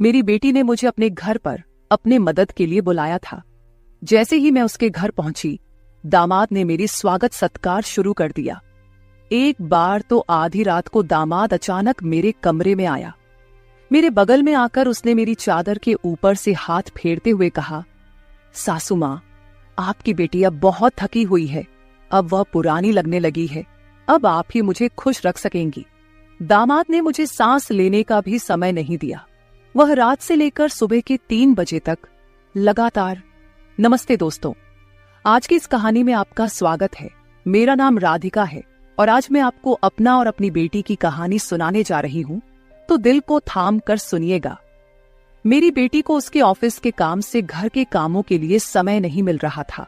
मेरी बेटी ने मुझे अपने घर पर अपने मदद के लिए बुलाया था। जैसे ही मैं उसके घर पहुंची, दामाद ने मेरी स्वागत सत्कार शुरू कर दिया। एक बार तो आधी रात को दामाद अचानक मेरे कमरे में आया। मेरे बगल में आकर उसने मेरी चादर के ऊपर से हाथ फेरते हुए कहा, सासू माँ, आपकी बेटी अब बहुत थकी हुई है, अब वह पुरानी लगने लगी है, अब आप ही मुझे खुश रख सकेंगी। दामाद ने मुझे सांस लेने का भी समय नहीं दिया। वह रात से लेकर सुबह के 3 बजे तक लगातार। नमस्ते दोस्तों, आज की इस कहानी में आपका स्वागत है। मेरा नाम राधिका है और आज मैं आपको अपना और अपनी बेटी की कहानी सुनाने जा रही हूँ, तो दिल को थाम कर सुनिएगा। मेरी बेटी को उसके ऑफिस के काम से घर के कामों के लिए समय नहीं मिल रहा था।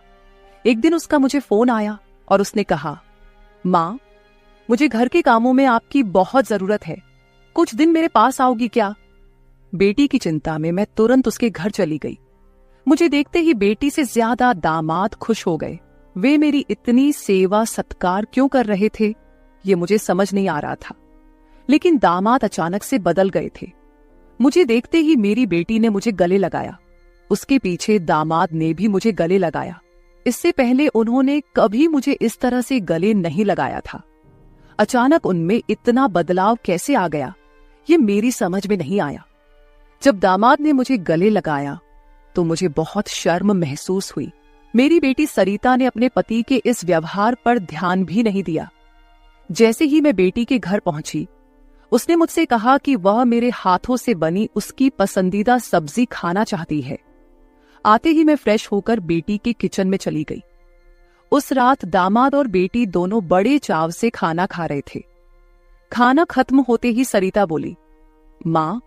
एक दिन उसका मुझे फोन आया और उसने कहा, माँ, मुझे घर के कामों में आपकी बहुत जरूरत है, कुछ दिन मेरे पास आओगी क्या? बेटी की चिंता में मैं तुरंत उसके घर चली गई। मुझे देखते ही बेटी से ज्यादा दामाद खुश हो गए। वे मेरी इतनी सेवा सत्कार क्यों कर रहे थे, ये मुझे समझ नहीं आ रहा था। लेकिन दामाद अचानक से बदल गए थे। मुझे देखते ही मेरी बेटी ने मुझे गले लगाया। उसके पीछे दामाद ने भी मुझे गले लगाया। इससे पहले उन्होंने कभी मुझे इस तरह से गले नहीं लगाया था। अचानक उनमें इतना बदलाव कैसे आ गया, ये मेरी समझ में नहीं आया। जब दामाद ने मुझे गले लगाया तो मुझे बहुत शर्म महसूस हुई। मेरी बेटी सरिता ने अपने पति के इस व्यवहार पर ध्यान भी नहीं दिया। जैसे ही मैं बेटी के घर पहुंची, उसने मुझसे कहा कि वह मेरे हाथों से बनी उसकी पसंदीदा सब्जी खाना चाहती है। आते ही मैं फ्रेश होकर बेटी के किचन में चली गई। उस रात दामाद और बेटी दोनों बड़े चाव से खाना खा रहे थे। खाना खत्म होते ही सरिता बोली, माँ,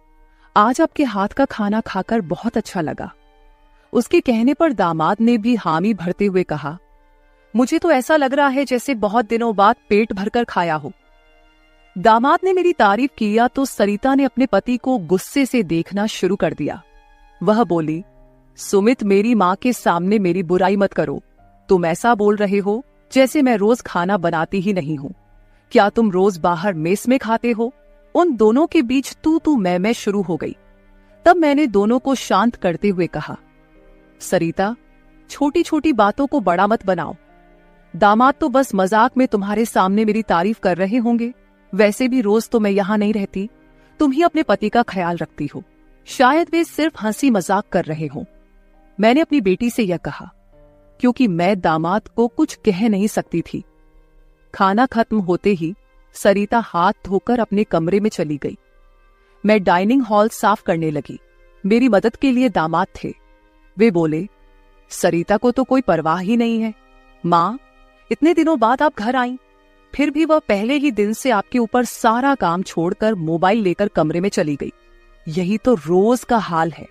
आज आपके हाथ का खाना खाकर बहुत अच्छा लगा। उसके कहने पर दामाद ने भी हामी भरते हुए कहा, मुझे तो ऐसा लग रहा है जैसे बहुत दिनों बाद पेट भरकर खाया हो। दामाद ने मेरी तारीफ किया तो सरिता ने अपने पति को गुस्से से देखना शुरू कर दिया। वह बोली, सुमित, मेरी माँ के सामने मेरी बुराई मत करो। तुम ऐसा बोल रहे हो जैसे मैं रोज खाना बनाती ही नहीं हूँ। क्या तुम रोज बाहर मेस में खाते हो? उन दोनों के बीच तू मैं शुरू हो गई। तब मैंने दोनों को शांत करते हुए कहा, सरिता, छोटी छोटी बातों को बड़ा मत बनाओ। दामाद तो बस मजाक में तुम्हारे सामने मेरी तारीफ कर रहे होंगे। वैसे भी रोज तो मैं यहाँ नहीं रहती, तुम ही अपने पति का ख्याल रखती हो। शायद वे सिर्फ हंसी मजाक कर रहे हों। मैंने अपनी बेटी से यह कहा क्योंकि मैं दामाद को कुछ कह नहीं सकती थी। खाना खत्म होते ही सरिता हाथ धोकर अपने कमरे में चली गई। मैं डाइनिंग हॉल साफ करने लगी। मेरी मदद के लिए दामाद थे। वे बोले, सरिता को तो कोई परवाह ही नहीं है। माँ, इतने दिनों बाद आप घर आईं, फिर भी वह पहले ही दिन से आपके ऊपर सारा काम छोड़कर मोबाइल लेकर कमरे में चली गई। यही तो रोज का हाल है।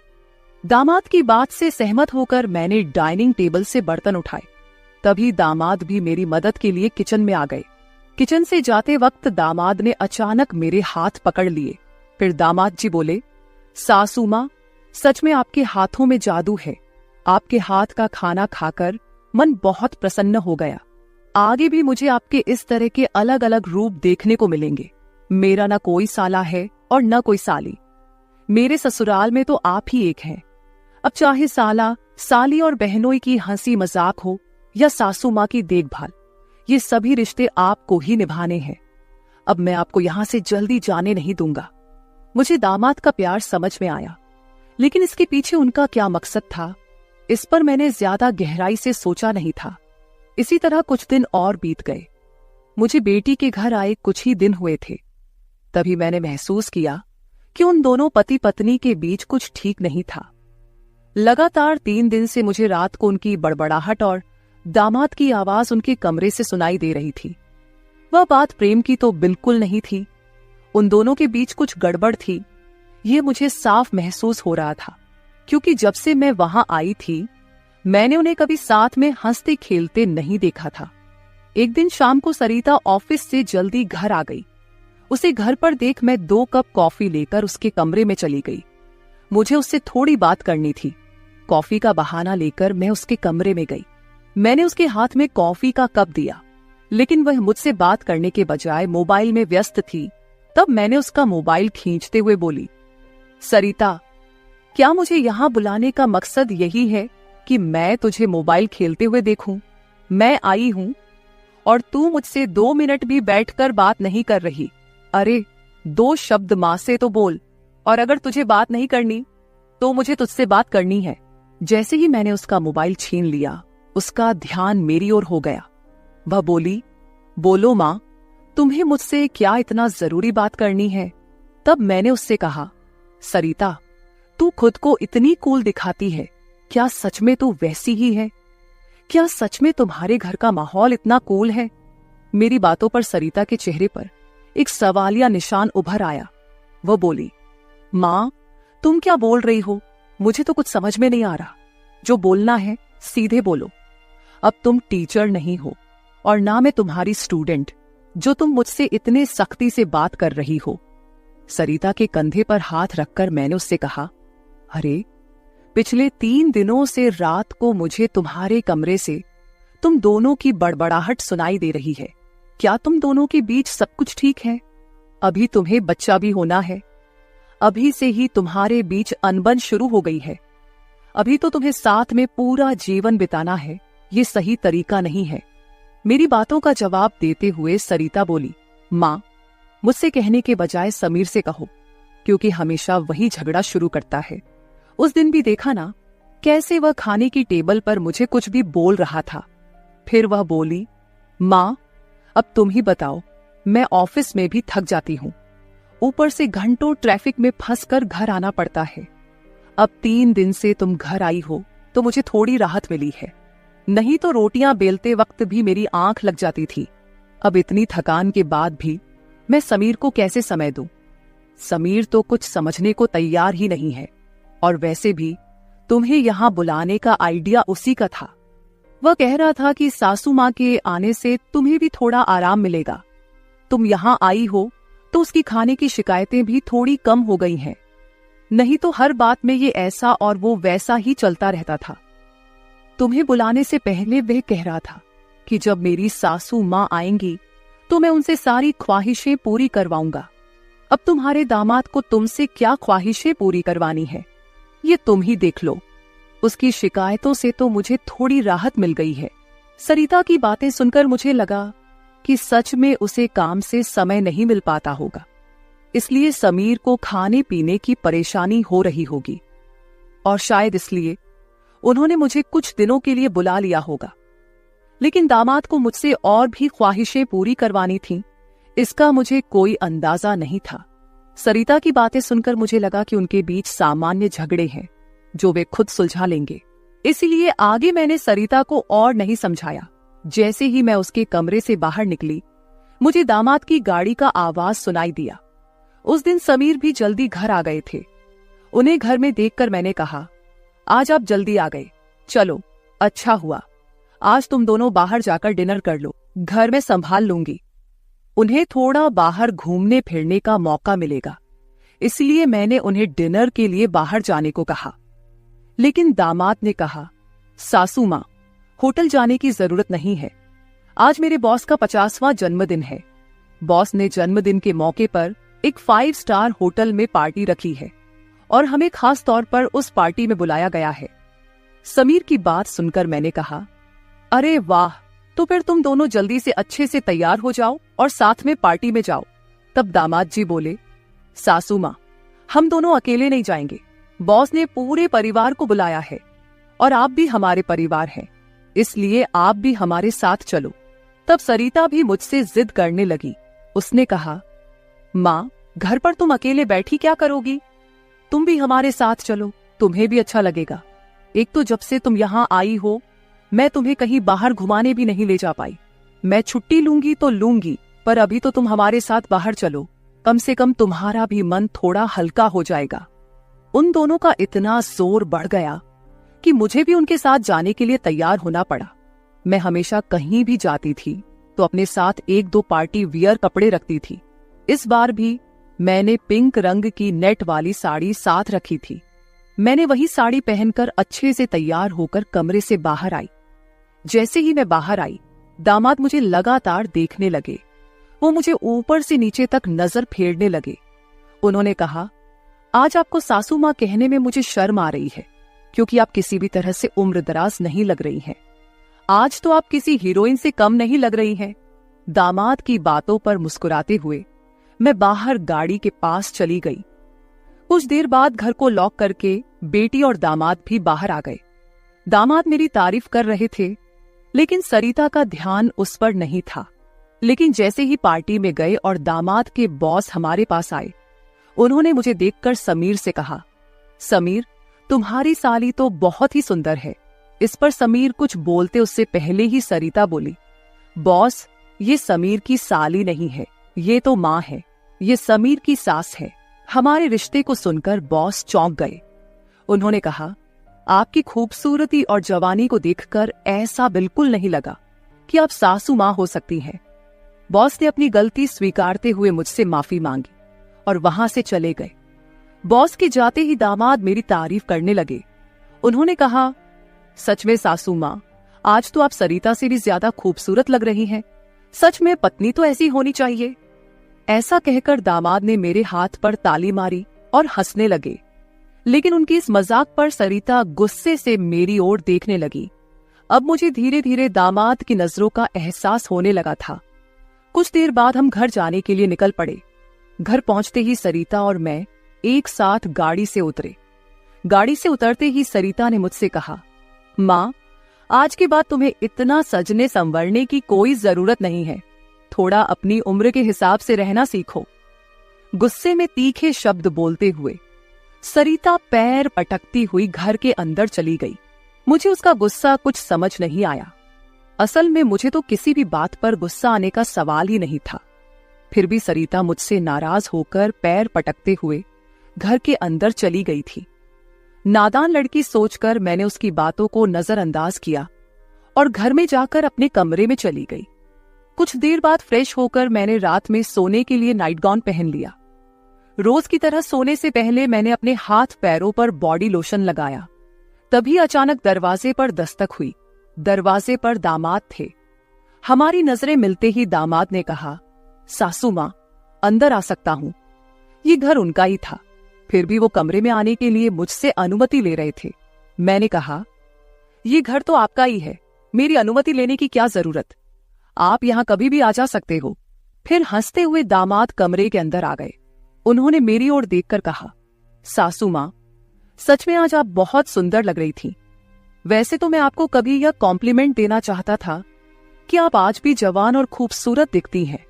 दामाद की बात से सहमत होकर मैंने डाइनिंग टेबल से बर्तन उठाए। तभी दामाद भी मेरी मदद के लिए किचन में आ गए। किचन से जाते वक्त दामाद ने अचानक मेरे हाथ पकड़ लिए। फिर दामाद जी बोले, सासू माँ, सच में आपके हाथों में जादू है। आपके हाथ का खाना खाकर मन बहुत प्रसन्न हो गया। आगे भी मुझे आपके इस तरह के अलग अलग रूप देखने को मिलेंगे। मेरा न कोई साला है और न कोई साली। मेरे ससुराल में तो आप ही एक हैं। अब चाहे साला, साली और बहनोई की हंसी मजाक हो या सासू माँ की देखभाल, ये सभी रिश्ते आपको ही निभाने हैं। अब मैं आपको यहां से जल्दी जाने नहीं दूंगा। मुझे दामाद का प्यार समझ में आया, लेकिन इसके पीछे उनका क्या मकसद था, इस पर मैंने ज्यादा गहराई से सोचा नहीं था। इसी तरह कुछ दिन और बीत गए। मुझे बेटी के घर आए कुछ ही दिन हुए थे। तभी मैंने महसूस किया कि उन दोनों पति पत्नी के बीच कुछ ठीक नहीं था। लगातार 3 दिन से मुझे रात को उनकी बड़बड़ाहट और दामाद की आवाज उनके कमरे से सुनाई दे रही थी। वह बात प्रेम की तो बिल्कुल नहीं थी। उन दोनों के बीच कुछ गड़बड़ थी, ये मुझे साफ महसूस हो रहा था, क्योंकि जब से मैं वहां आई थी मैंने उन्हें कभी साथ में हंसते खेलते नहीं देखा था। एक दिन शाम को सरिता ऑफिस से जल्दी घर आ गई। उसे घर पर देख मैं 2 कप कॉफी लेकर उसके कमरे में चली गई। मुझे उससे थोड़ी बात करनी थी। कॉफी का बहाना लेकर मैं उसके कमरे में गई। मैंने उसके हाथ में कॉफी का कप दिया, लेकिन वह मुझसे बात करने के बजाय मोबाइल में व्यस्त थी। तब मैंने उसका मोबाइल खींचते हुए बोली, सरिता, क्या मुझे यहाँ बुलाने का मकसद यही है कि मैं तुझे मोबाइल खेलते हुए देखूं? मैं आई हूं और तू मुझसे 2 मिनट भी बैठकर बात नहीं कर रही। अरे 2 शब्द मां से तो बोल, और अगर तुझे बात नहीं करनी तो मुझे तुझसे बात करनी है। जैसे ही मैंने उसका मोबाइल छीन लिया, उसका ध्यान मेरी ओर हो गया। वह बोली, बोलो मां, तुम्हें मुझसे क्या इतना जरूरी बात करनी है? तब मैंने उससे कहा, सरिता, तू खुद को इतनी कूल दिखाती है, क्या सच में तू वैसी ही है? क्या सच में तुम्हारे घर का माहौल इतना कूल है? मेरी बातों पर सरिता के चेहरे पर एक सवालिया निशान उभर आया। वह बोली, मां, तुम क्या बोल रही हो? मुझे तो कुछ समझ में नहीं आ रहा। जो बोलना है सीधे बोलो। अब तुम टीचर नहीं हो और ना मैं तुम्हारी स्टूडेंट, जो तुम मुझसे इतने सख्ती से बात कर रही हो। सरिता के कंधे पर हाथ रखकर मैंने उससे कहा, अरे पिछले 3 दिनों से रात को मुझे तुम्हारे कमरे से तुम दोनों की बड़बड़ाहट सुनाई दे रही है। क्या तुम दोनों के बीच सब कुछ ठीक है? अभी तुम्हें बच्चा भी होना है। अभी से ही तुम्हारे बीच अनबन शुरू हो गई है। अभी तो तुम्हें साथ में पूरा जीवन बिताना है। ये सही तरीका नहीं है। मेरी बातों का जवाब देते हुए सरिता बोली, मां, मुझसे कहने के बजाय समीर से कहो, क्योंकि हमेशा वही झगड़ा शुरू करता है। उस दिन भी देखा ना, कैसे वह खाने की टेबल पर मुझे कुछ भी बोल रहा था। फिर वह बोली, मां, अब तुम ही बताओ, मैं ऑफिस में भी थक जाती हूं। ऊपर से घंटों ट्रैफिक में फंसकर घर आना पड़ता है। अब 3 दिन से तुम घर आई हो तो मुझे थोड़ी राहत मिली है, नहीं तो रोटियां बेलते वक्त भी मेरी आंख लग जाती थी। अब इतनी थकान के बाद भी मैं समीर को कैसे समय दूं? समीर तो कुछ समझने को तैयार ही नहीं है। और वैसे भी तुम्हें यहां बुलाने का आइडिया उसी का था। वह कह रहा था कि सासू मां के आने से तुम्हें भी थोड़ा आराम मिलेगा। तुम यहां आई हो तो उसकी खाने की शिकायतें भी थोड़ी कम हो गई हैं। नहीं तो हर बात में ये ऐसा और वो वैसा ही चलता रहता था। तुम्हें बुलाने से पहले वह कह रहा था कि जब मेरी सासू मां आएंगी तो मैं उनसे सारी ख्वाहिशें पूरी करवाऊंगा। अब तुम्हारे दामाद को तुमसे क्या ख्वाहिशें पूरी करवानी है, ये तुम ही देख लो। उसकी शिकायतों से तो मुझे थोड़ी राहत मिल गई है। सरिता की बातें सुनकर मुझे लगा कि सच में उसे काम से समय नहीं मिल पाता होगा, इसलिए समीर को खाने पीने की परेशानी हो रही होगी, और शायद इसलिए उन्होंने मुझे कुछ दिनों के लिए बुला लिया होगा। लेकिन दामाद को मुझसे और भी ख्वाहिशें पूरी करवानी थीं, इसका मुझे कोई अंदाजा नहीं था। सरिता की बातें सुनकर मुझे लगा कि उनके बीच सामान्य झगड़े हैं जो वे खुद सुलझा लेंगे। इसीलिए आगे मैंने सरिता को और नहीं समझाया। जैसे ही मैं उसके कमरे से बाहर निकली, मुझे दामाद की गाड़ी का आवाज सुनाई दिया। उस दिन समीर भी जल्दी घर आ गए थे। उन्हें घर में देखकर मैंने कहा, आज आप जल्दी आ गए, चलो अच्छा हुआ। आज तुम दोनों बाहर जाकर डिनर कर लो, घर में संभाल लूंगी। उन्हें थोड़ा बाहर घूमने फिरने का मौका मिलेगा, इसलिए मैंने उन्हें डिनर के लिए बाहर जाने को कहा। लेकिन दामाद ने कहा, सासू मां, होटल जाने की जरूरत नहीं है। आज मेरे बॉस का 50वां जन्मदिन है। बॉस ने जन्मदिन के मौके पर एक 5 स्टार होटल में पार्टी रखी है और हमें खास तौर पर उस पार्टी में बुलाया गया है। समीर की बात सुनकर मैंने कहा, अरे वाह, तो फिर तुम दोनों जल्दी से अच्छे से तैयार हो जाओ और साथ में पार्टी में जाओ। तब दामाद जी बोले, सासू मां, हम दोनों अकेले नहीं जाएंगे। बॉस ने पूरे परिवार को बुलाया है और आप भी हमारे परिवार हैं, इसलिए आप भी हमारे साथ चलो। तब सरिता भी मुझसे जिद करने लगी। उसने कहा, मां, घर पर तुम अकेले बैठी क्या करोगी? तुम भी हमारे साथ चलो, तुम्हें भी अच्छा लगेगा। एक तो जब से तुम यहाँ आई हो, मैं तुम्हें कहीं बाहर घुमाने भी नहीं ले जा पाई। मैं छुट्टी लूंगी तो लूंगी, पर अभी तो तुम हमारे साथ बाहर चलो, कम से कम तुम्हारा भी मन थोड़ा हल्का हो जाएगा। उन दोनों का इतना जोर बढ़ गया कि मुझे भी उनके साथ जाने के लिए तैयार होना पड़ा। मैं हमेशा कहीं भी जाती थी तो अपने साथ 1-2 पार्टी वियर कपड़े रखती थी। इस बार भी मैंने पिंक रंग की नेट वाली साड़ी साथ रखी थी। मैंने वही साड़ी पहनकर अच्छे से तैयार होकर कमरे से बाहर आई। जैसे ही मैं बाहर आई, दामाद मुझे लगातार देखने लगे। वो मुझे ऊपर से नीचे तक नजर फेरने लगे। उन्होंने कहा, आज आपको सासू माँ कहने में मुझे शर्म आ रही है, क्योंकि आप किसी भी तरह से उम्रदराज नहीं लग रही हैं। आज तो आप किसी हीरोइन से कम नहीं लग रही हैं। दामाद की बातों पर मुस्कुराते हुए मैं बाहर गाड़ी के पास चली गई। कुछ देर बाद घर को लॉक करके बेटी और दामाद भी बाहर आ गए। दामाद मेरी तारीफ कर रहे थे, लेकिन सरिता का ध्यान उस पर नहीं था। लेकिन जैसे ही पार्टी में गए और दामाद के बॉस हमारे पास आए, उन्होंने मुझे देखकर समीर से कहा, समीर, तुम्हारी साली तो बहुत ही सुंदर है। इस पर समीर कुछ बोलते उससे पहले ही सरिता बोली, बॉस, ये समीर की साली नहीं है, ये तो माँ है, ये समीर की सास है। हमारे रिश्ते को सुनकर बॉस चौंक गए। उन्होंने कहा, आपकी खूबसूरती और जवानी को देखकर ऐसा बिल्कुल नहीं लगा कि आप सासू माँ हो सकती हैं। बॉस ने अपनी गलती स्वीकारते हुए मुझसे माफी मांगी और वहां से चले गए। बॉस के जाते ही दामाद मेरी तारीफ करने लगे। उन्होंने कहा, सच में सासू माँ, आज तो आप सरिता से भी ज्यादा खूबसूरत लग रही हैं। सच में पत्नी तो ऐसी होनी चाहिए। ऐसा कहकर दामाद ने मेरे हाथ पर ताली मारी और हंसने लगे। लेकिन उनकी इस मजाक पर सरिता गुस्से से मेरी ओर देखने लगी। अब मुझे धीरे धीरे दामाद की नजरों का एहसास होने लगा था। कुछ देर बाद हम घर जाने के लिए निकल पड़े। घर पहुंचते ही सरिता और मैं एक साथ गाड़ी से उतरे। गाड़ी से उतरते ही सरिता ने मुझसे कहा, माँ, आज के बाद तुम्हें इतना सजने संवरने की कोई जरूरत नहीं है। थोड़ा अपनी उम्र के हिसाब से रहना सीखो। गुस्से में तीखे शब्द बोलते हुए सरिता पैर पटकती हुई घर के अंदर चली गई। मुझे उसका गुस्सा कुछ समझ नहीं आया। असल में मुझे तो किसी भी बात पर गुस्सा आने का सवाल ही नहीं था। फिर भी सरिता मुझसे नाराज होकर पैर पटकते हुए घर के अंदर चली गई थी। नादान लड़की सोचकर मैंने उसकी बातों को नजरअंदाज किया और घर में जाकर अपने कमरे में चली गई। कुछ देर बाद फ्रेश होकर मैंने रात में सोने के लिए नाइट गाउन पहन लिया। रोज की तरह सोने से पहले मैंने अपने हाथ पैरों पर बॉडी लोशन लगाया। तभी अचानक दरवाजे पर दस्तक हुई। दरवाजे पर दामाद थे। हमारी नजरें मिलते ही दामाद ने कहा, सासू माँ, अंदर आ सकता हूं। ये घर उनका ही था, फिर भी वो कमरे में आने के लिए मुझसे अनुमति ले रहे थे। मैंने कहा, ये घर तो आपका ही है, मेरी अनुमति लेने की क्या जरूरत, आप यहां कभी भी आ जा सकते हो। फिर हंसते हुए दामाद कमरे के अंदर आ गए। उन्होंने मेरी ओर देखकर कहा, सासू माँ, सच में आज आप बहुत सुंदर लग रही थी। वैसे तो मैं आपको कभी यह कॉम्प्लीमेंट देना चाहता था कि आप आज भी जवान और खूबसूरत दिखती हैं।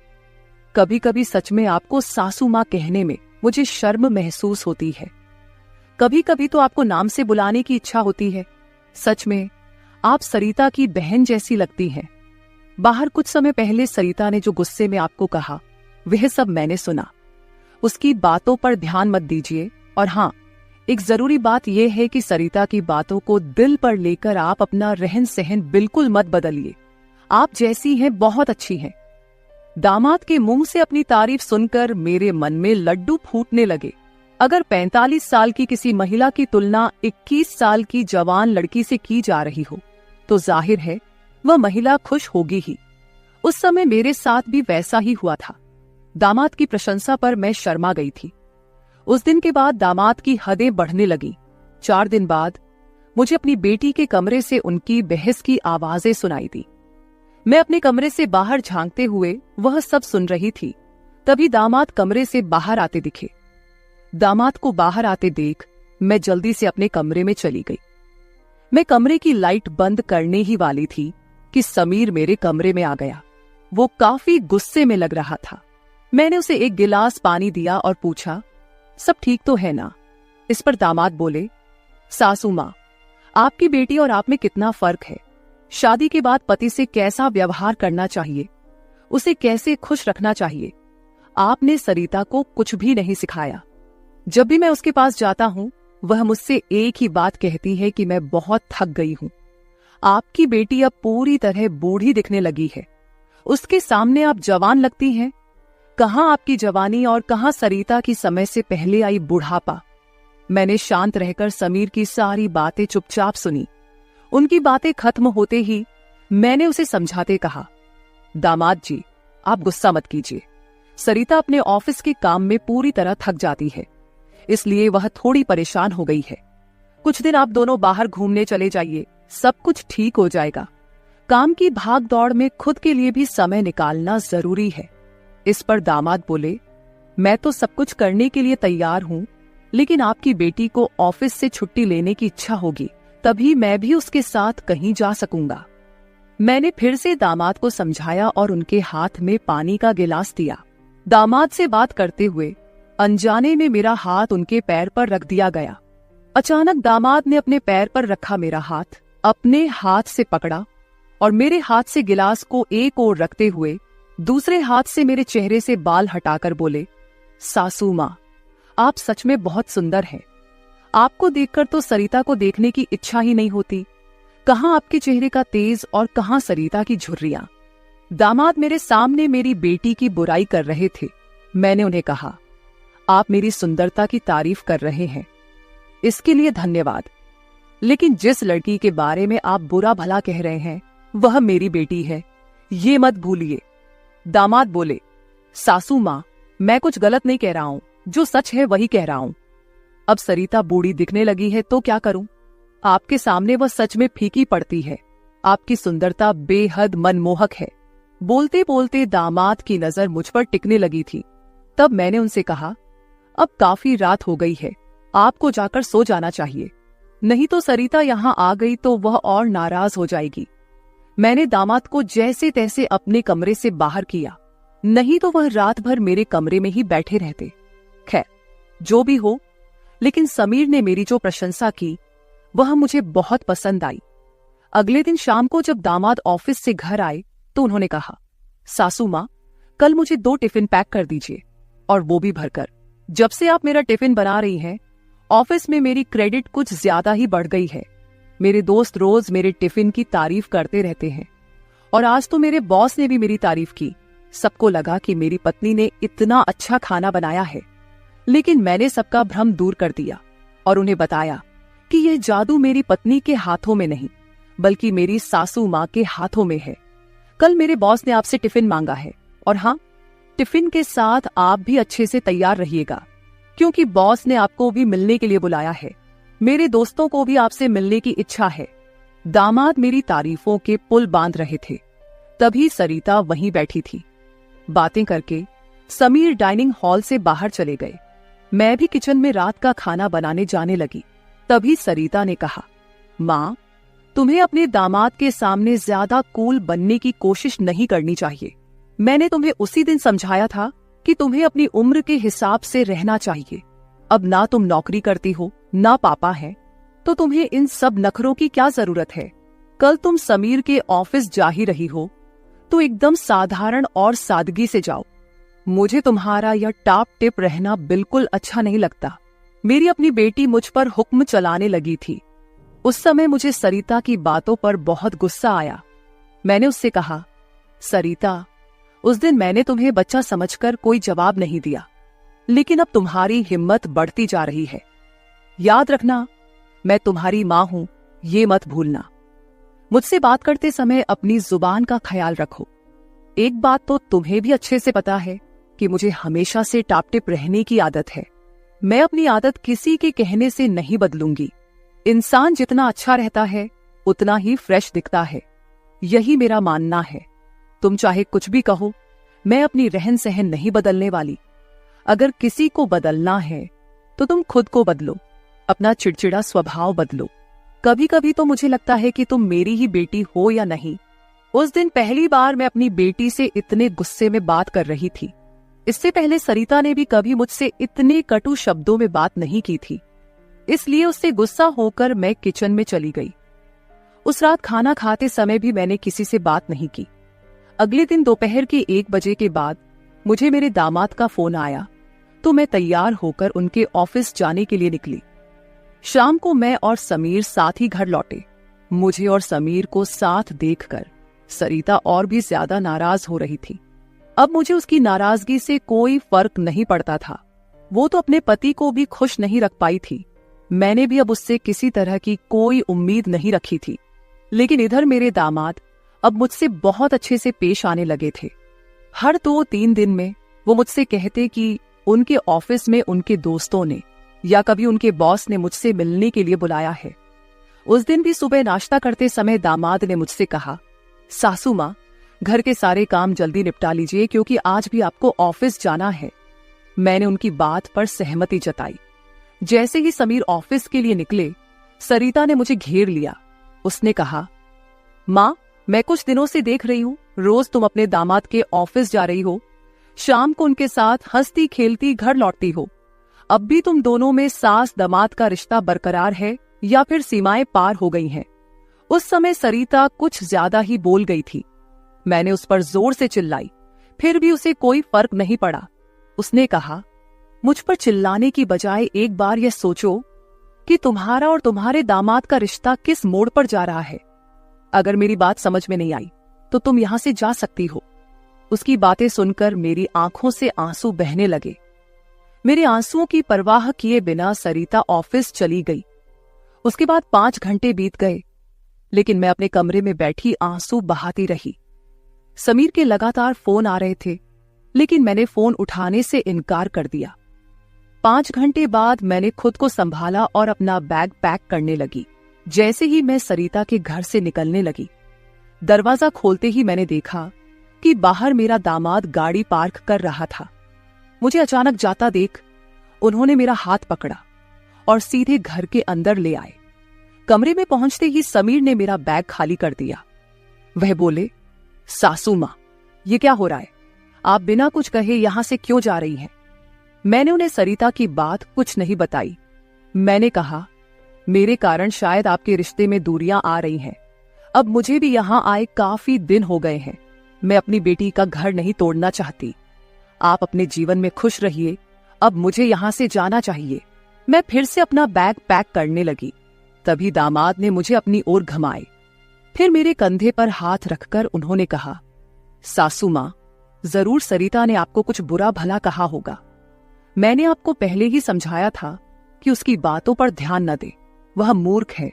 कभी कभी सच में आपको सासू माँ कहने में मुझे शर्म महसूस होती है। कभी कभी तो आपको नाम से बुलाने की इच्छा होती है। सच में आप सरिता की बहन जैसी लगती हैं। बाहर कुछ समय पहले सरिता ने जो गुस्से में आपको कहा, वह सब मैंने सुना। उसकी बातों पर ध्यान मत दीजिए। और हाँ, एक जरूरी बात यह है कि सरिता की बातों को दिल पर लेकर आप अपना रहन सहन बिल्कुल मत बदलिए। आप जैसी हैं बहुत अच्छी हैं। दामाद के मुंह से अपनी तारीफ सुनकर मेरे मन में लड्डू फूटने लगे। अगर 45 साल की किसी महिला की तुलना 21 साल की जवान लड़की से की जा रही हो, तो जाहिर है वह महिला खुश होगी ही। उस समय मेरे साथ भी वैसा ही हुआ था। दामाद की प्रशंसा पर मैं शर्मा गई थी। उस दिन के बाद दामाद की हदें बढ़ने लगी। 4 दिन बाद मुझे अपनी बेटी के कमरे से उनकी बहस की आवाजें सुनाई दी। मैं अपने कमरे से बाहर झांकते हुए वह सब सुन रही थी। तभी दामाद कमरे से बाहर आते दिखे। दामाद को बाहर आते देख मैं जल्दी से अपने कमरे में चली गई। मैं कमरे की लाइट बंद करने ही वाली थी कि समीर मेरे कमरे में आ गया। वो काफी गुस्से में लग रहा था। मैंने उसे एक गिलास पानी दिया और पूछा, सब ठीक तो है ना? इस पर दामाद बोले, सासू माँ, आपकी बेटी और आप में कितना फर्क है। शादी के बाद पति से कैसा व्यवहार करना चाहिए, उसे कैसे खुश रखना चाहिए, आपने सरिता को कुछ भी नहीं सिखाया। जब भी मैं उसके पास जाता हूं, वह मुझसे एक ही बात कहती है कि मैं बहुत थक गई हूं। आपकी बेटी अब पूरी तरह बूढ़ी दिखने लगी है। उसके सामने आप जवान लगती हैं। कहां आपकी जवानी और कहां सरिता की समय से पहले आई बुढ़ापा। मैंने शांत रहकर समीर की सारी बातें चुपचाप सुनी। उनकी बातें खत्म होते ही मैंने उसे समझाते कहा, दामाद जी, आप गुस्सा मत कीजिए। सरिता अपने ऑफिस के काम में पूरी तरह थक जाती है, इसलिए वह थोड़ी परेशान हो गई है। कुछ दिन आप दोनों बाहर घूमने चले जाइए, सब कुछ ठीक हो जाएगा। काम की भाग दौड़ में खुद के लिए भी समय निकालना जरूरी है। इस पर दामाद बोले, मैं तो सब कुछ करने के लिए तैयार हूँ, लेकिन आपकी बेटी को ऑफिस से छुट्टी लेने की इच्छा होगी, तभी मैं भी उसके साथ कहीं जा सकूंगा। मैंने फिर से दामाद को समझाया और उनके हाथ में पानी का गिलास दिया। दामाद से बात करते हुए अनजाने में मेरा हाथ उनके पैर पर रख दिया गया। अचानक दामाद ने अपने पैर पर रखा मेरा हाथ अपने हाथ से पकड़ा और मेरे हाथ से गिलास को एक ओर रखते हुए दूसरे हाथ से मेरे चेहरे से बाल हटाकर बोले, सासू माँ, आप सच में बहुत सुंदर हैं। आपको देखकर तो सरिता को देखने की इच्छा ही नहीं होती। कहाँ आपके चेहरे का तेज और कहाँ सरिता की झुर्रियां। दामाद मेरे सामने मेरी बेटी की बुराई कर रहे थे। मैंने उन्हें कहा, आप मेरी सुंदरता की तारीफ कर रहे हैं, इसके लिए धन्यवाद, लेकिन जिस लड़की के बारे में आप बुरा भला कह रहे हैं वह मेरी बेटी है, ये मत भूलिए। दामाद बोले, सासू माँ, मैं कुछ गलत नहीं कह रहा हूं, जो सच है वही कह रहा हूं। अब सरिता बूढ़ी दिखने लगी है तो क्या करूं? आपके सामने वह सच में फीकी पड़ती है। आपकी सुंदरता बेहद मनमोहक है। बोलते बोलते दामाद की नजर मुझ पर टिकने लगी थी। तब मैंने उनसे कहा, अब काफी रात हो गई है, आपको जाकर सो जाना चाहिए, नहीं तो सरिता यहाँ आ गई तो वह और नाराज हो जाएगी। मैंने दामाद को जैसे तैसे अपने कमरे से बाहर किया, नहीं तो वह रात भर मेरे कमरे में ही बैठे रहते। खैर, जो भी हो, लेकिन समीर ने मेरी जो प्रशंसा की वह मुझे बहुत पसंद आई। अगले दिन शाम को जब दामाद ऑफिस से घर आए तो उन्होंने कहा, सासू माँ, कल मुझे 2 टिफिन पैक कर दीजिए, और वो भी भरकर। जब से आप मेरा टिफिन बना रही हैं, ऑफिस में मेरी क्रेडिट कुछ ज्यादा ही बढ़ गई है। मेरे दोस्त रोज मेरे टिफिन की तारीफ करते रहते हैं, और आज तो मेरे बॉस ने भी मेरी तारीफ की। सबको लगा कि मेरी पत्नी ने इतना अच्छा खाना बनाया है, लेकिन मैंने सबका भ्रम दूर कर दिया और उन्हें बताया कि यह जादू मेरी पत्नी के हाथों में नहीं, बल्कि मेरी सासू माँ के हाथों में है। कल मेरे बॉस ने आपसे टिफिन मांगा है, और हाँ, टिफिन के साथ आप भी अच्छे से तैयार रहिएगा, क्योंकि बॉस ने आपको भी मिलने के लिए बुलाया है। मेरे दोस्तों को भी आपसे मिलने की इच्छा है। दामाद मेरी तारीफों के पुल बांध रहे थे, तभी सरिता वहीं बैठी थी। बातें करके समीर डाइनिंग हॉल से बाहर चले गए। मैं भी किचन में रात का खाना बनाने जाने लगी। तभी सरिता ने कहा, माँ, तुम्हें अपने दामाद के सामने ज्यादा कूल बनने की कोशिश नहीं करनी चाहिए। मैंने तुम्हें उसी दिन समझाया था कि तुम्हें अपनी उम्र के हिसाब से रहना चाहिए। अब ना तुम नौकरी करती हो, ना पापा है, तो तुम्हें इन सब नखरों की क्या जरूरत है? कल तुम समीर के ऑफिस जा ही रही हो, तो एकदम साधारण और सादगी से जाओ। मुझे तुम्हारा यह टाप टिप रहना बिल्कुल अच्छा नहीं लगता। मेरी अपनी बेटी मुझ पर हुक्म चलाने लगी थी। उस समय मुझे सरिता की बातों पर बहुत गुस्सा आया। मैंने उससे कहा, सरिता, उस दिन मैंने तुम्हें बच्चा समझकर कोई जवाब नहीं दिया, लेकिन अब तुम्हारी हिम्मत बढ़ती जा रही है। याद रखना, मैं तुम्हारी माँ हूं, ये मत भूलना। मुझसे बात करते समय अपनी जुबान का ख्याल रखो। एक बात तो तुम्हें भी अच्छे से पता है कि मुझे हमेशा से टापटिप रहने की आदत है। मैं अपनी आदत किसी के कहने से नहीं बदलूंगी। इंसान जितना अच्छा रहता है उतना ही फ्रेश दिखता है, यही मेरा मानना है। तुम चाहे कुछ भी कहो, मैं अपनी रहन सहन नहीं बदलने वाली। अगर किसी को बदलना है तो तुम खुद को बदलो, अपना चिड़चिड़ा स्वभाव बदलो। कभी कभी तो मुझे लगता है कि तुम मेरी ही बेटी हो या नहीं। उस दिन पहली बार मैं अपनी बेटी से इतने गुस्से में बात कर रही थी। इससे पहले सरिता ने भी कभी मुझसे इतने कटु शब्दों में बात नहीं की थी। इसलिए उससे गुस्सा होकर मैं किचन में चली गई। उस रात खाना खाते समय भी मैंने किसी से बात नहीं की। अगले दिन दोपहर के 1 बजे के बाद मुझे मेरे दामाद का फोन आया, तो मैं तैयार होकर उनके ऑफिस जाने के लिए निकली। शाम को मैं और समीर साथ ही घर लौटे। मुझे और समीर को साथ देखकर सरिता और भी ज्यादा नाराज हो रही थी। अब मुझे उसकी नाराजगी से कोई फर्क नहीं पड़ता था। वो तो अपने पति को भी खुश नहीं रख पाई थी। मैंने भी अब उससे किसी तरह की कोई उम्मीद नहीं रखी थी। लेकिन इधर मेरे दामाद अब मुझसे बहुत अच्छे से पेश आने लगे थे। हर 2-3 दिन में वो मुझसे कहते कि उनके ऑफिस में उनके दोस्तों ने या कभी उनके बॉस ने मुझसे मिलने के लिए बुलाया है। उस दिन भी सुबह नाश्ता करते समय दामाद ने मुझसे कहा, सासू माँ, घर के सारे काम जल्दी निपटा लीजिए क्योंकि आज भी आपको ऑफिस जाना है। मैंने उनकी बात पर सहमति जताई। जैसे ही समीर ऑफिस के लिए निकले, सरिता ने मुझे घेर लिया। उसने कहा, माँ, मैं कुछ दिनों से देख रही हूँ, रोज तुम अपने दामाद के ऑफिस जा रही हो, शाम को उनके साथ हंसती खेलती घर लौटती हो। अब भी तुम दोनों में सास दामाद का रिश्ता बरकरार है या फिर सीमाएं पार हो गई हैं? उस समय सरिता कुछ ज्यादा ही बोल गई थी। मैंने उस पर जोर से चिल्लाई, फिर भी उसे कोई फर्क नहीं पड़ा। उसने कहा, मुझ पर चिल्लाने की बजाय एक बार यह सोचो कि तुम्हारा और तुम्हारे दामाद का रिश्ता किस मोड़ पर जा रहा है। अगर मेरी बात समझ में नहीं आई तो तुम यहां से जा सकती हो। उसकी बातें सुनकर मेरी आंखों से आंसू बहने लगे। मेरे आंसुओं की परवाह किए बिना सरिता ऑफिस चली गई। उसके बाद 5 घंटे बीत गए, लेकिन मैं अपने कमरे में बैठी आंसू बहाती रही। समीर के लगातार फोन आ रहे थे, लेकिन मैंने फोन उठाने से इनकार कर दिया। 5 घंटे बाद मैंने खुद को संभाला और अपना बैग पैक करने लगी। जैसे ही मैं सरिता के घर से निकलने लगी, दरवाजा खोलते ही मैंने देखा कि बाहर मेरा दामाद गाड़ी पार्क कर रहा था। मुझे अचानक जाता देख उन्होंने मेरा हाथ पकड़ा और सीधे घर के अंदर ले आए। कमरे में पहुंचते ही समीर ने मेरा बैग खाली कर दिया। वह बोले, सासू मां, ये क्या हो रहा है? आप बिना कुछ कहे यहां से क्यों जा रही हैं? मैंने उन्हें सरिता की बात कुछ नहीं बताई। मैंने कहा, मेरे कारण शायद आपके रिश्ते में दूरियां आ रही हैं। अब मुझे भी यहां आए काफी दिन हो गए हैं। मैं अपनी बेटी का घर नहीं तोड़ना चाहती। आप अपने जीवन में खुश रहिए, अब मुझे यहां से जाना चाहिए। मैं फिर से अपना बैग पैक करने लगी। तभी दामाद ने मुझे अपनी ओर घुमाए। फिर मेरे कंधे पर हाथ रखकर उन्होंने कहा, सासू मां, जरूर सरिता ने आपको कुछ बुरा भला कहा होगा। मैंने आपको पहले ही समझाया था कि उसकी बातों पर ध्यान न दे। वह मूर्ख है,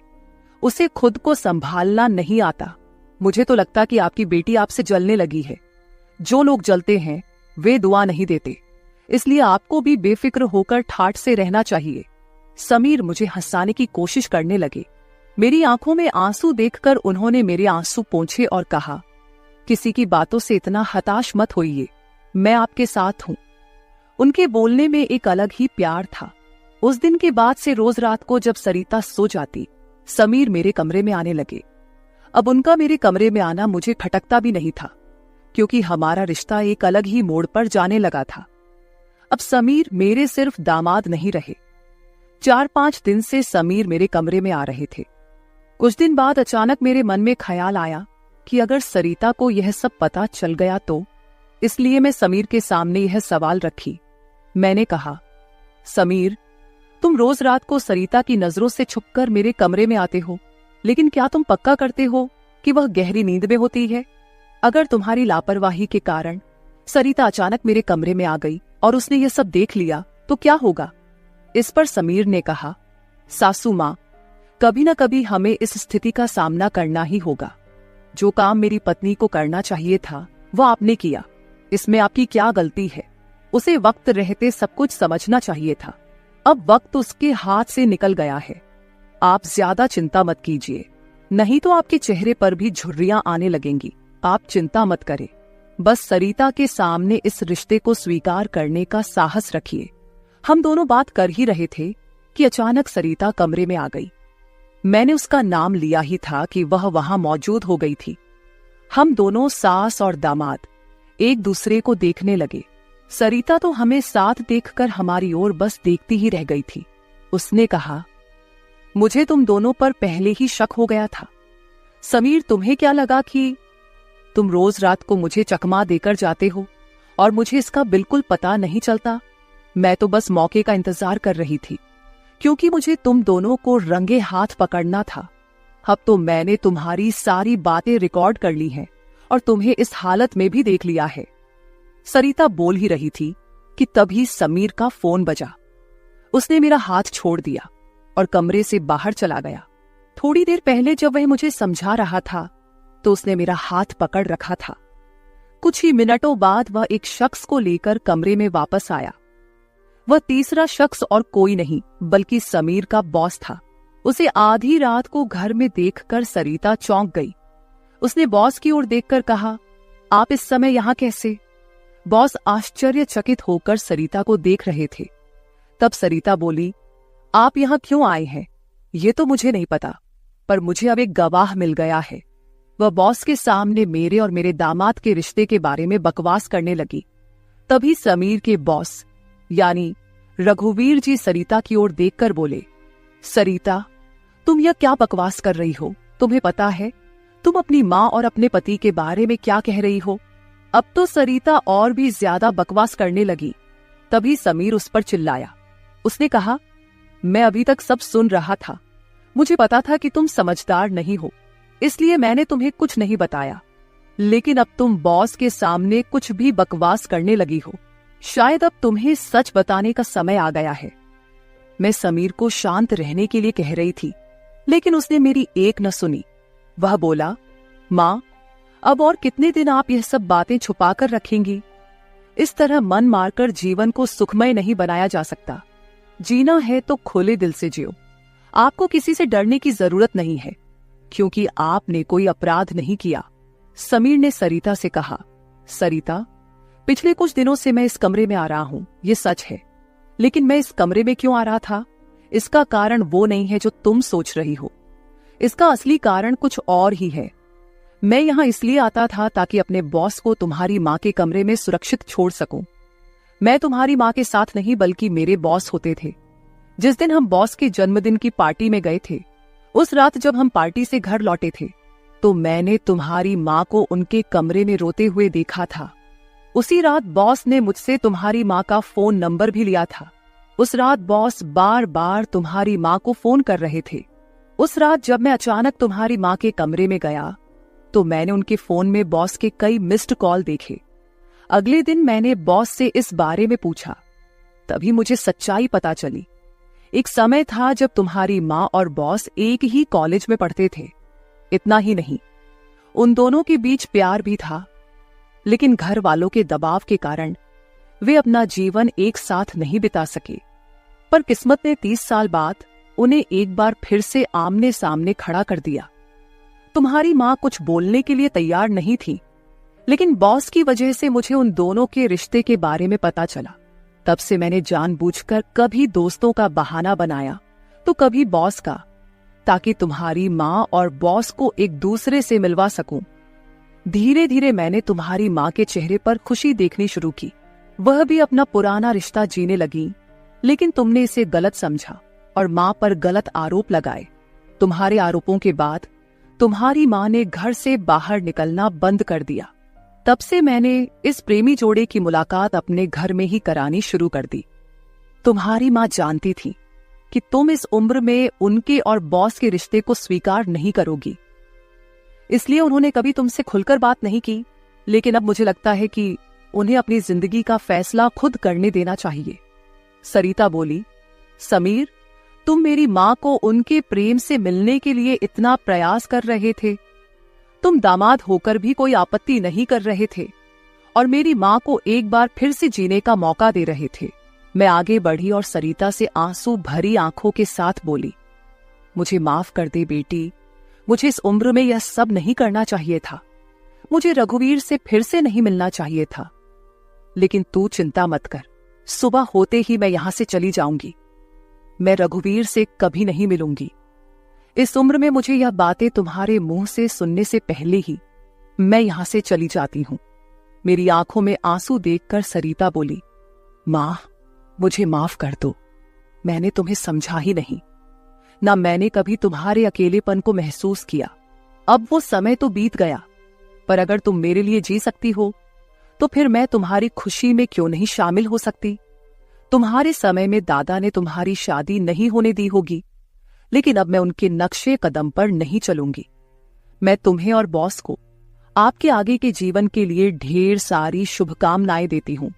उसे खुद को संभालना नहीं आता। मुझे तो लगता कि आपकी बेटी आपसे जलने लगी है। जो लोग जलते हैं वे दुआ नहीं देते, इसलिए आपको भी बेफिक्र होकर ठाठ से रहना चाहिए। समीर मुझे हंसाने की कोशिश करने लगे। मेरी आंखों में आंसू देखकर उन्होंने मेरे आंसू पोंछे और कहा, किसी की बातों से इतना हताश मत होइए, मैं आपके साथ हूं। उनके बोलने में एक अलग ही प्यार था। उस दिन के बाद से रोज रात को जब सरिता सो जाती, समीर मेरे कमरे में आने लगे। अब उनका मेरे कमरे में आना मुझे खटकता भी नहीं था, क्योंकि हमारा रिश्ता एक अलग ही मोड़ पर जाने लगा था। अब समीर मेरे सिर्फ दामाद नहीं रहे। 4-5 दिन से समीर मेरे कमरे में आ रहे थे। कुछ दिन बाद अचानक मेरे मन में ख्याल आया कि अगर सरिता को यह सब पता चल गया तो, इसलिए मैं समीर के सामने यह सवाल रखी। मैंने कहा, समीर, तुम रोज रात को सरिता की नजरों से छुपकर मेरे कमरे में आते हो, लेकिन क्या तुम पक्का करते हो कि वह गहरी नींद में होती है? अगर तुम्हारी लापरवाही के कारण सरिता अचानक मेरे कमरे में आ गई और उसने यह सब देख लिया तो क्या होगा? इस पर समीर ने कहा, सासू मां, कभी न कभी हमें इस स्थिति का सामना करना ही होगा। जो काम मेरी पत्नी को करना चाहिए था वह आपने किया, इसमें आपकी क्या गलती है? उसे वक्त रहते सब कुछ समझना चाहिए था। अब वक्त उसके हाथ से निकल गया है। आप ज्यादा चिंता मत कीजिए, नहीं तो आपके चेहरे पर भी झुर्रियां आने लगेंगी। आप चिंता मत करें, बस सरिता के सामने इस रिश्ते को स्वीकार करने का साहस रखिए। हम दोनों बात कर ही रहे थे कि अचानक सरिता कमरे में आ गई। मैंने उसका नाम लिया ही था कि वह वहां मौजूद हो गई थी। हम दोनों सास और दामाद एक दूसरे को देखने लगे। सरिता तो हमें साथ देखकर हमारी ओर बस देखती ही रह गई थी। उसने कहा, मुझे तुम दोनों पर पहले ही शक हो गया था। समीर, तुम्हें क्या लगा कि तुम रोज रात को मुझे चकमा देकर जाते हो और मुझे इसका बिल्कुल पता नहीं चलता? मैं तो बस मौके का इंतजार कर रही थी, क्योंकि मुझे तुम दोनों को रंगे हाथ पकड़ना था। अब तो मैंने तुम्हारी सारी बातें रिकॉर्ड कर ली हैं और तुम्हें इस हालत में भी देख लिया है। सरिता बोल ही रही थी कि तभी समीर का फोन बजा। उसने मेरा हाथ छोड़ दिया और कमरे से बाहर चला गया। थोड़ी देर पहले जब वह मुझे समझा रहा था तो उसने मेरा हाथ पकड़ रखा था। कुछ ही मिनटों बाद वह एक शख्स को लेकर कमरे में वापस आया। वह तीसरा शख्स और कोई नहीं बल्कि समीर का बॉस था। उसे आधी रात को घर में देखकर सरिता चौंक गई। उसने बॉस की ओर देखकर कहा, आप इस समय यहां कैसे? बॉस आश्चर्यचकित होकर सरिता को देख रहे थे। तब सरिता बोली, आप यहां क्यों आए हैं ये तो मुझे नहीं पता, पर मुझे अब एक गवाह मिल गया है। वह बॉस के सामने मेरे और मेरे दामाद के रिश्ते के बारे में बकवास करने लगी। तभी समीर के बॉस यानी रघुवीर जी सरिता की ओर देखकर बोले, सरिता, तुम यह क्या बकवास कर रही हो? तुम्हें पता है तुम अपनी माँ और अपने पति के बारे में क्या कह रही हो? अब तो सरिता और भी ज्यादा बकवास करने लगी। तभी समीर उस पर चिल्लाया। उसने कहा, मैं अभी तक सब सुन रहा था। मुझे पता था कि तुम समझदार नहीं हो, इसलिए मैंने तुम्हें कुछ नहीं बताया, लेकिन अब तुम बॉस के सामने कुछ भी बकवास करने लगी हो। शायद अब तुम्हें सच बताने का समय आ गया है। मैं समीर को शांत रहने के लिए कह रही थी, लेकिन उसने मेरी एक न सुनी। वह बोला, माँ, अब और कितने दिन आप यह सब बातें छुपाकर रखेंगी? इस तरह मन मारकर जीवन को सुखमय नहीं बनाया जा सकता। जीना है तो खुले दिल से जियो। आपको किसी से डरने की जरूरत नहीं है, क्योंकि आपने कोई अपराध नहीं किया। समीर ने सरिता से कहा, सरिता, पिछले कुछ दिनों से मैं इस कमरे में आ रहा हूं, ये सच है, लेकिन मैं इस कमरे में क्यों आ रहा था, इसका कारण वो नहीं है जो तुम सोच रही हो। इसका असली कारण कुछ और ही है। मैं यहां इसलिए आता था ताकि अपने बॉस को तुम्हारी माँ के कमरे में सुरक्षित छोड़ सकूं। मैं तुम्हारी माँ के साथ नहीं बल्कि मेरे बॉस होते थे। जिस दिन हम बॉस के जन्मदिन की पार्टी में गए थे, उस रात जब हम पार्टी से घर लौटे थे, तो मैंने तुम्हारी माँ को उनके कमरे में रोते हुए देखा था। उसी रात बॉस ने मुझसे तुम्हारी माँ का फोन नंबर भी लिया था। उस रात बॉस बार बार तुम्हारी माँ को फोन कर रहे थे। उस रात जब मैं अचानक तुम्हारी माँ के कमरे में गया, तो मैंने उनके फोन में बॉस के कई मिस्ड कॉल देखे। अगले दिन मैंने बॉस से इस बारे में पूछा, तभी मुझे सच्चाई पता चली। एक समय था जब तुम्हारी माँ और बॉस एक ही कॉलेज में पढ़ते थे। इतना ही नहीं, उन दोनों के बीच प्यार भी था, लेकिन घर वालों के दबाव के कारण वे अपना जीवन एक साथ नहीं बिता सके। पर किस्मत ने 30 साल बाद उन्हें एक बार फिर से आमने सामने खड़ा कर दिया। तुम्हारी माँ कुछ बोलने के लिए तैयार नहीं थी, लेकिन बॉस की वजह से मुझे उन दोनों के रिश्ते के बारे में पता चला। तब से मैंने जानबूझकर कभी दोस्तों का बहाना बनाया तो कभी बॉस का, ताकि तुम्हारी माँ और बॉस को एक दूसरे से मिलवा सकूं। धीरे धीरे मैंने तुम्हारी माँ के चेहरे पर खुशी देखनी शुरू की। वह भी अपना पुराना रिश्ता जीने लगी, लेकिन तुमने इसे गलत समझा और माँ पर गलत आरोप लगाए। तुम्हारे आरोपों के बाद तुम्हारी माँ ने घर से बाहर निकलना बंद कर दिया। तब से मैंने इस प्रेमी जोड़े की मुलाकात अपने घर में ही करानी शुरू कर दी। तुम्हारी माँ जानती थी कि तुम इस उम्र में उनके और बॉस के रिश्ते को स्वीकार नहीं करोगी, इसलिए उन्होंने कभी तुमसे खुलकर बात नहीं की। लेकिन अब मुझे लगता है कि उन्हें अपनी जिंदगी का फैसला खुद करने देना चाहिए। सरिता बोली, समीर, तुम मेरी माँ को उनके प्रेम से मिलने के लिए इतना प्रयास कर रहे थे। तुम दामाद होकर भी कोई आपत्ति नहीं कर रहे थे और मेरी माँ को एक बार फिर से जीने का मौका दे रहे थे। मैं आगे बढ़ी और सरिता से आंसू भरी आंखों के साथ बोली, मुझे माफ कर दे बेटी, मुझे इस उम्र में यह सब नहीं करना चाहिए था। मुझे रघुवीर से फिर से नहीं मिलना चाहिए था। लेकिन तू चिंता मत कर, सुबह होते ही मैं यहां से चली जाऊंगी। मैं रघुवीर से कभी नहीं मिलूंगी। इस उम्र में मुझे यह बातें तुम्हारे मुंह से सुनने से पहले ही मैं यहां से चली जाती हूं। मेरी आंखों में आंसू देखकर सरिता बोली, मां, मुझे माफ कर दो। मैंने तुम्हें समझा ही नहीं, ना मैंने कभी तुम्हारे अकेलेपन को महसूस किया। अब वो समय तो बीत गया, पर अगर तुम मेरे लिए जी सकती हो तो फिर मैं तुम्हारी खुशी में क्यों नहीं शामिल हो सकती। तुम्हारे समय में दादा ने तुम्हारी शादी नहीं होने दी होगी, लेकिन अब मैं उनके नक्शे कदम पर नहीं चलूंगी। मैं तुम्हें और बॉस को आपके आगे के जीवन के लिए ढेर सारी शुभकामनाएं देती हूं।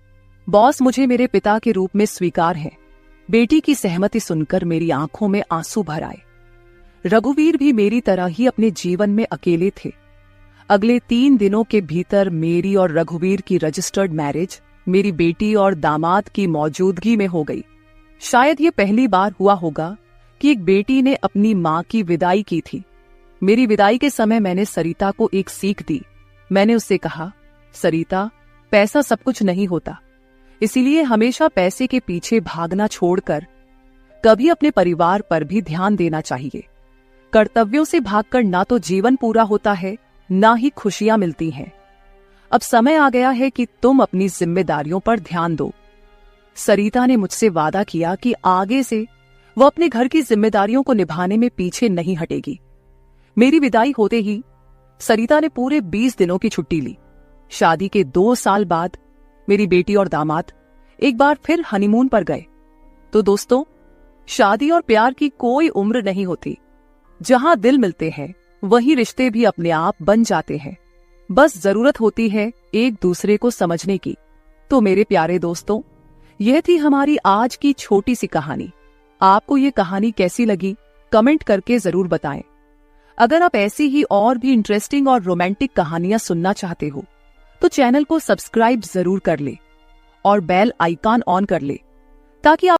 बॉस मुझे मेरे पिता के रूप में स्वीकार है। बेटी की सहमति सुनकर मेरी आंखों में आंसू भर आए। रघुवीर भी मेरी तरह ही अपने जीवन में अकेले थे। अगले 3 दिनों के भीतर मेरी और रघुवीर की रजिस्टर्ड मैरिज मेरी बेटी और दामाद की मौजूदगी में हो गई। शायद ये पहली बार हुआ होगा कि एक बेटी ने अपनी मां की विदाई की थी। मेरी विदाई के समय मैंने सरिता को एक सीख दी। मैंने उससे कहा, सरिता, पैसा सब कुछ नहीं होता, इसीलिए हमेशा पैसे के पीछे भागना छोड़कर कभी अपने परिवार पर भी ध्यान देना चाहिए। कर्तव्यों से भागकर ना तो जीवन पूरा होता है, ना ही खुशियां मिलती हैं। अब समय आ गया है कि तुम अपनी जिम्मेदारियों पर ध्यान दो। सरिता ने मुझसे वादा किया कि आगे से वो अपने घर की जिम्मेदारियों को निभाने में पीछे नहीं हटेगी। मेरी विदाई होते ही सरिता ने पूरे 20 दिनों की छुट्टी ली। शादी के 2 साल बाद मेरी बेटी और दामाद एक बार फिर हनीमून पर गए। तो दोस्तों, शादी और प्यार की कोई उम्र नहीं होती। जहां दिल मिलते हैं वहीं रिश्ते भी अपने आप बन जाते हैं। बस जरूरत होती है एक दूसरे को समझने की। तो मेरे प्यारे दोस्तों, यह थी हमारी आज की छोटी सी कहानी। आपको ये कहानी कैसी लगी कमेंट करके जरूर बताएं। अगर आप ऐसी ही और भी इंटरेस्टिंग और रोमांटिक कहानियां सुनना चाहते हो तो चैनल को सब्सक्राइब जरूर कर ले और बेल आइकॉन ऑन कर ले ताकि आप